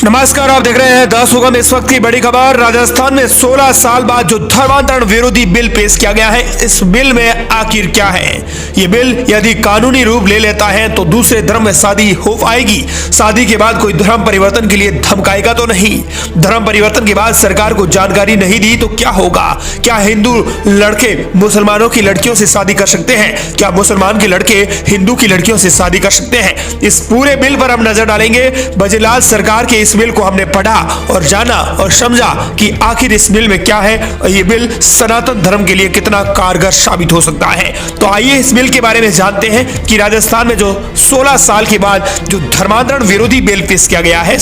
नमस्कार, आप देख रहे हैं 10 होगा में इस वक्त की बड़ी खबर। राजस्थान में 16 साल बाद जो धर्मांतरण विरोधी बिल पेश किया गया है, इस बिल में आखिर क्या है? ये बिल यदि कानूनी रूप ले लेता है तो दूसरे धर्म में शादी हो पाएगी। शादी के बाद कोई धर्म परिवर्तन के लिए धमकाएगा तो नहीं। धर्म परिवर्तन के बाद सरकार को जानकारी नहीं दी तो क्या होगा? क्या हिंदू लड़के मुसलमानों की लड़कियों से शादी कर सकते हैं? क्या मुसलमान के लड़के हिंदू की लड़कियों से शादी कर सकते हैं? इस पूरे बिल पर हम नजर डालेंगे। बजरलाल सरकार के इस बिल को हमने पढ़ा और जाना और समझा कि आखिर इस बिल में क्या है और ये बिल सनातन धर्म के लिए कितना कारगर साबित हो सकता है। तो आइए इस बिल के बारे में जानते हैं कि राजस्थान में जो 16 साल के बाद जो धर्मांतरण विरोधी बिल पेश किया गया है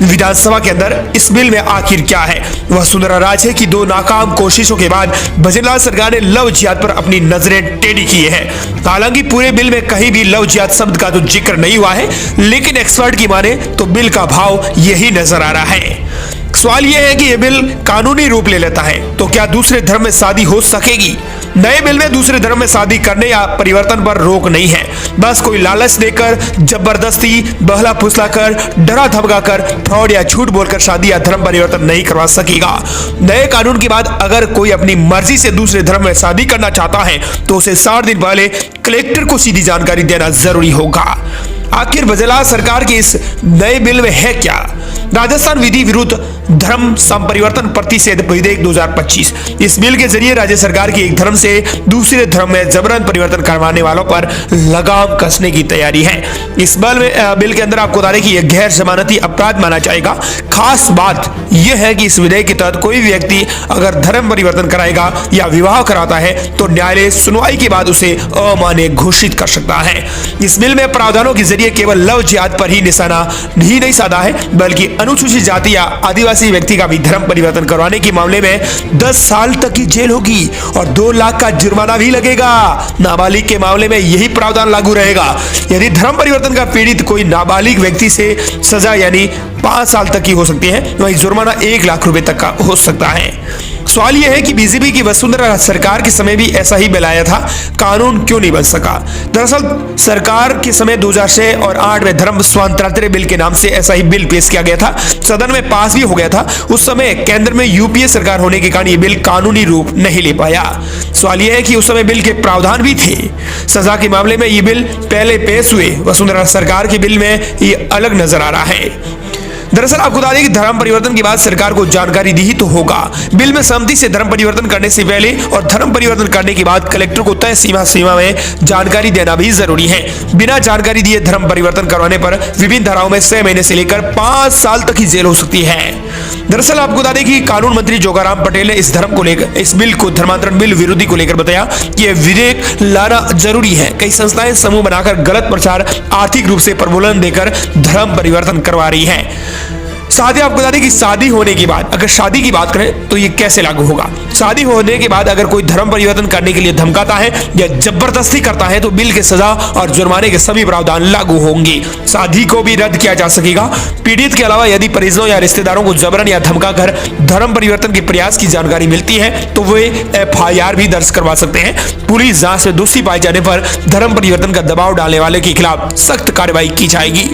विधानसभा के अंदर, इस बिल में आखिर क्या है। वह सुंदरा राज है कि 2 नाकाम कोशिशों के बाद बजरलाल सरकार ने लव जिहाद पर अपनी नजरें टेढ़ी की है। हालांकि पूरे बिल में कहीं भी लव जिहाद शब्द का तो जिक्र नहीं हुआ है, लेकिन एक्सपर्ट की माने तो बिल का भाव यही नजर आ रहा है। सवाल यह है कि यह बिल कानूनी रूप ले लेता है तो क्या दूसरे धर्म में शादी हो सकेगी? नए बिल में दूसरे धर्म में शादी करने या परिवर्तन पर रोक नहीं है। बस कोई लालच देकर, जबरदस्ती, बहला फुसला कर, डरा धमका कर, फ्रॉड या झूठ बोलकर शादी या धर्म परिवर्तन नहीं करवा सकेगा। नए कानून के बाद अगर कोई अपनी मर्जी से दूसरे धर्म में शादी करना चाहता है तो उसे 60 दिन पहले कलेक्टर को सीधी जानकारी देना जरूरी होगा। आखिर बजरलाल सरकार के इस नए बिल में है क्या? राजस्थान विधि विरुद्ध धर्म संपरिवर्तन प्रतिषेध विधेयक 2025। इस बिल के जरिए राज्य सरकार की एक धर्म से दूसरे धर्म में जबरन परिवर्तन करवाने वालों पर लगाम कसने की तैयारी है। इस बिल के अंदर आपको बता दें कि यह गैर जमानती अपराध माना जाएगा। खास बात यह है कि इस विधेयक के तहत कोई व्यक्ति अगर धर्म परिवर्तन कराएगा या विवाह कराता है तो न्यायालय सुनवाई के बाद उसे अमान्य घोषित कर सकता है। इस बिल में प्रावधानों के जरिए केवल लव जिहाद पर ही निशाना ही नहीं साधा है, बल्कि अनुसूचित जाति या आदिवासी व्यक्ति का भी धर्म परिवर्तन करवाने के मामले में 10 साल तक की जेल होगी और 2 लाख का जुर्माना भी लगेगा। नाबालिग के मामले में यही प्रावधान लागू रहेगा। यदि धर्म परिवर्तन का पीड़ित कोई नाबालिग व्यक्ति से सजा यानी 5 साल तक की हो सकती है, वहीं जुर्माना 1 लाख रुपए तक का हो सकता है। सवाल यह है कि बीजेपी की वसुंधरा सरकार के समय भी ऐसा ही बिल आया था, कानून क्यों नहीं बन सका? दरअसल सरकार के समय 2006 और 2008 में धर्म स्वातंत्र्य बिल के नाम से ऐसा ही बिल पेश किया गया था। सदन में पास भी हो गया था। उस समय केंद्र में यूपीए सरकार होने के कारण यह बिल कानूनी रूप नहीं ले पाया। सवाल यह है कि उस समय बिल के प्रावधान भी थे। सजा के मामले में यह बिल पहले पेश हुए, वसुंधरा सरकार के बिल में यह अलग नजर आ रहा है। दरअसल आपको बता दें कि धर्म परिवर्तन के बाद सरकार को जानकारी दी ही तो होगा। बिल में सहमति से धर्म परिवर्तन करने से पहले और धर्म परिवर्तन करने के बाद कलेक्टर को तय सीमा में जानकारी देना भी जरूरी है। बिना जानकारी दिए धर्म परिवर्तन करवाने पर विभिन्न धाराओं में 6 महीने से लेकर 5 साल तक की जेल हो सकती है। दरअसल आपको बता दें कि कानून मंत्री जोगाराम पटेल ने इस बिल को धर्मांतरण बिल विरोधी को लेकर बताया कि यह विधेयक लाना जरूरी है। कई संस्थाएं समूह बनाकर गलत प्रचार, आर्थिक रूप से प्रबोधन देकर धर्म परिवर्तन करवा रही है। साथ ही आपको बता दें कि शादी होने के बाद, अगर शादी की बात करें तो ये कैसे लागू होगा। शादी होने के बाद अगर कोई धर्म परिवर्तन करने के लिए धमकाता है या जबरदस्ती करता है तो बिल के सजा और जुर्माने के सभी प्रावधान लागू होंगे। शादी को भी रद्द किया जा सकेगा। पीड़ित के अलावा यदि परिजनों या रिश्तेदारों को जबरन या धमका कर धर्म परिवर्तन के प्रयास की जानकारी मिलती है तो वे FIR भी दर्ज करवा सकते हैं। पुलिस जांच में दोषी पाए जाने पर धर्म परिवर्तन का दबाव डालने वाले के खिलाफ सख्त कार्रवाई की जाएगी।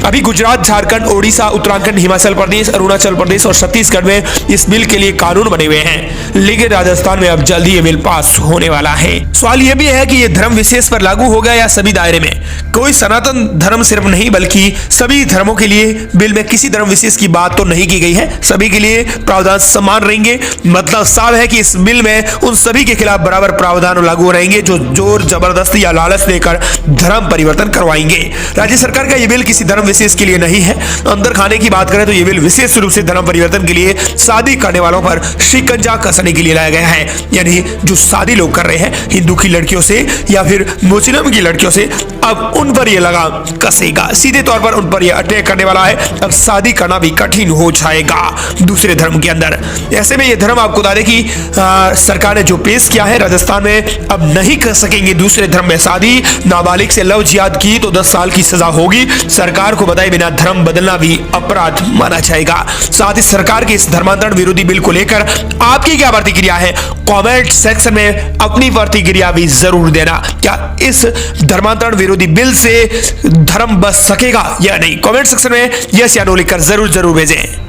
अभी गुजरात, झारखंड, ओडिशा, उत्तराखंड, हिमाचल प्रदेश, अरुणाचल प्रदेश और छत्तीसगढ़ में इस बिल के लिए कानून बने हुए हैं, लेकिन राजस्थान में अब जल्द ही ये बिल पास होने वाला है। सवाल यह भी है कि ये धर्म विशेष पर लागू होगा या सभी दायरे में। कोई सनातन धर्म सिर्फ नहीं बल्कि सभी धर्मों के लिए बिल में किसी धर्म विशेष की बात तो नहीं की गई है। सभी के लिए प्रावधान समान रहेंगे। मतलब साफ है कि इस बिल में उन सभी के खिलाफ बराबर प्रावधान लागू रहेंगे जो जोर जबरदस्ती या लालच देकर धर्म परिवर्तन करवाएंगे। राज्य सरकार का यह बिल किसी धर्म विशेष के लिए नहीं है। अंदर खाने की बात करें तो यह बिल विशेष रूप से धर्म परिवर्तन के लिए शादी करने वालों पर शिकंजा कसने के लिए लाया गया है। यानी जो शादी लोग कर रहे हैं हिंदू की लड़कियों से या फिर मुस्लिम की लड़कियों से, अब उन पर यह लगाम कसेगा। सीधे तौर पर उन पर यह अटैक करने वाला है। अब शादी करना भी कठिन हो जाएगा दूसरे धर्म के अंदर। ऐसे में यह धर्म आपको बता दें कि सरकार ने जो पेश किया है, राजस्थान में अब नहीं कर सकेंगे दूसरे धर्म में शादी। नाबालिग से लव जिहाद की तो 10 साल की सजा होगी। सरकार को बताए बिना धर्म बदलना भी अपराध माना जाएगा। साथ ही सरकार के इस धर्मांतरण विरोधी बिल को लेकर आपकी क्या प्रतिक्रिया है कमेंट सेक्शन में अपनी प्रतिक्रिया भी जरूर देना। क्या इस धर्मांतरण विरोधी बिल से धर्म बच सकेगा या नहीं? कमेंट सेक्शन में यस या नो लिखकर जरूर भेजें।